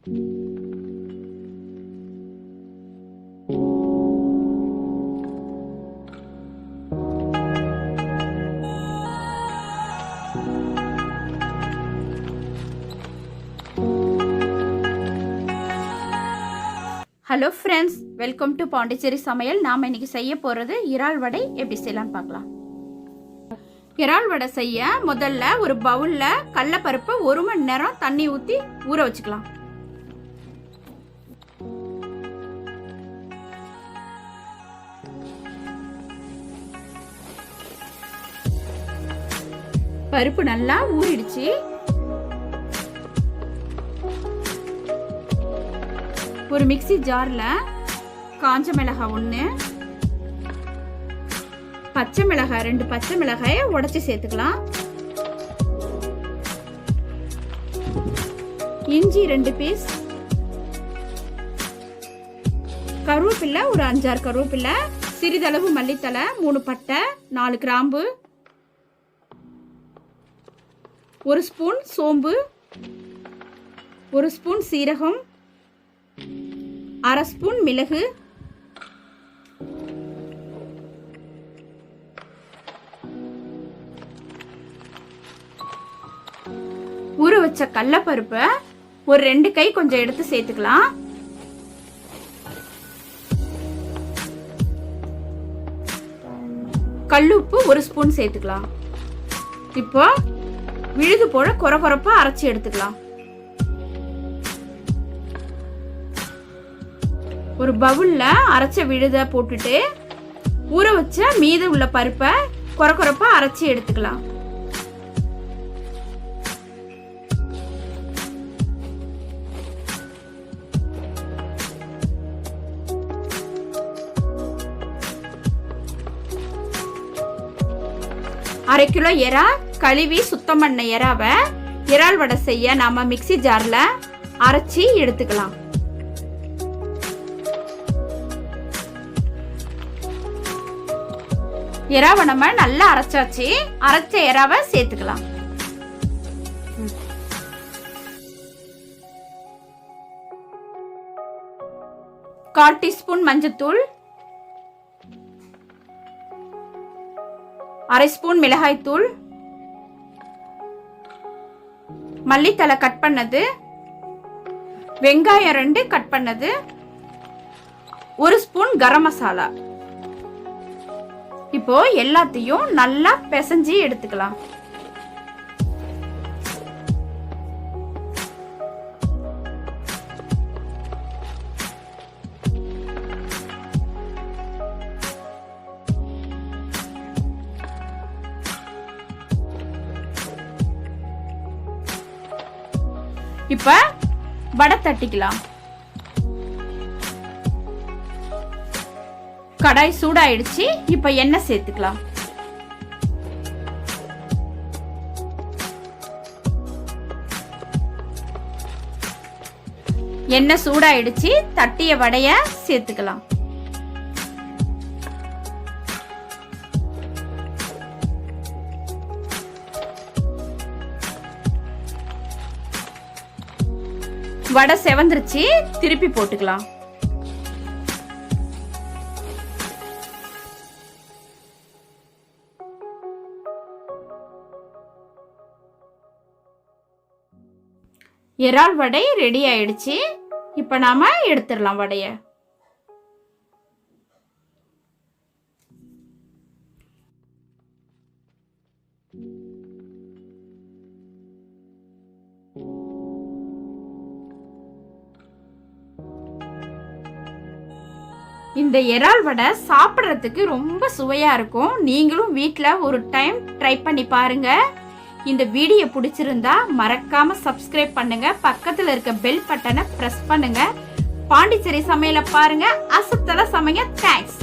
Hello friends, welcome to Pondicherry சமையல். நாம் இன்னைக்கு செய்ய போகிறது இறால் வடை. எப்படி செய்யலான்னு பார்க்கலாம். இறால் வடை செய்ய முதல்ல ஒரு பவுலில் கடலைப்பருப்பை 1 மணி நேரம் தண்ணி ஊற்றி ஊற வச்சுக்கலாம். பருப்பு நல்லா ஊறிடுச்சு. ஒரு மிக்ஸி ஜார்ல காஞ்ச மிளகாய் 1, பச்சை மிளகாய் 2 பச்சை மிளகாயை உடைச்சு சேர்த்துக்கலாம். இஞ்சி 2 பீஸ், கருவேப்பிலை ஒரு 5-6 கருவேப்பிலை, சிறிதளவு மல்லித்தலை, 3 பட்டை, 4 கிராம்பு, 1 ஸ்பூன் சோம்பு, 1 ஸ்பூன் சீரகம், 1/2 ஸ்பூன் மிளகு, ஊற வச்ச கடலைப்பருப்பை ஒரு 2 கை கொஞ்சம் எடுத்து சேர்த்துக்கலாம். கல்லுப்பு 1 ஸ்பூன் சேர்த்துக்கலாம். இப்போ விழுது போல கொரகொரப்பா அரைச்சி எடுத்துக்கலாம். ஒரு பவுல்ல அரைச்ச விழுத போட்டுட்டு ஊற வச்ச மீத உள்ள பருப்பை கொரகொரப்பா அரைச்சி எடுத்துக்கலாம். அரை கிலோ எறா கழுவி சுத்தம் பண்ண எறாவை இறால் வடை செய்ய நாம மிக்ஸி ஜார்ல அரைச்சி எடுத்துக்கலாம். எறாவை நம்ம நல்லா அரைச்சாச்சு. அரைச்ச எறாவை சேர்த்துக்கலாம். கால் டீஸ்பூன் மஞ்சத்தூள், 1/2 ஸ்பூன் மிளகாய் தூள், மல்லித்தலை கட் பண்ணது, வெங்காயம் 2 கட் பண்ணது, 1 ஸ்பூன் கரம் மசாலா. இப்போ எல்லாத்தையும் நல்லா பிசைஞ்சு எடுத்துக்கலாம். இப்ப வடை தட்டிக்கலாம். கடாய் சூடாயிடுச்சு. இப்ப எண்ணெய் சேர்த்துக்கலாம். எண்ணெய் சூடாயிடுச்சு. தட்டிய வடைய சேர்த்துக்கலாம். வடை செவந்துருச்சு. திருப்பி போட்டுக்கலாம். இறால் வடை ரெடி ஆயிடுச்சு. இப்ப நாம எடுத்துடலாம் வடைய. இந்த இறால் வடை சாப்பிட்றதுக்கு ரொம்ப சுவையா இருக்கும். நீங்களும் வீட்டில் ஒரு டைம் ட்ரை பண்ணி பாருங்க. இந்த வீடியோ பிடிச்சிருந்தா மறக்காம சப்ஸ்கிரைப் பண்ணுங்க. பக்கத்துல இருக்க பெல் பட்டனை பிரஸ் பண்ணுங்க. பாண்டிச்சேரி சமையலை பாருங்க. அசத்தல சமைங்க. தேங்க்ஸ்.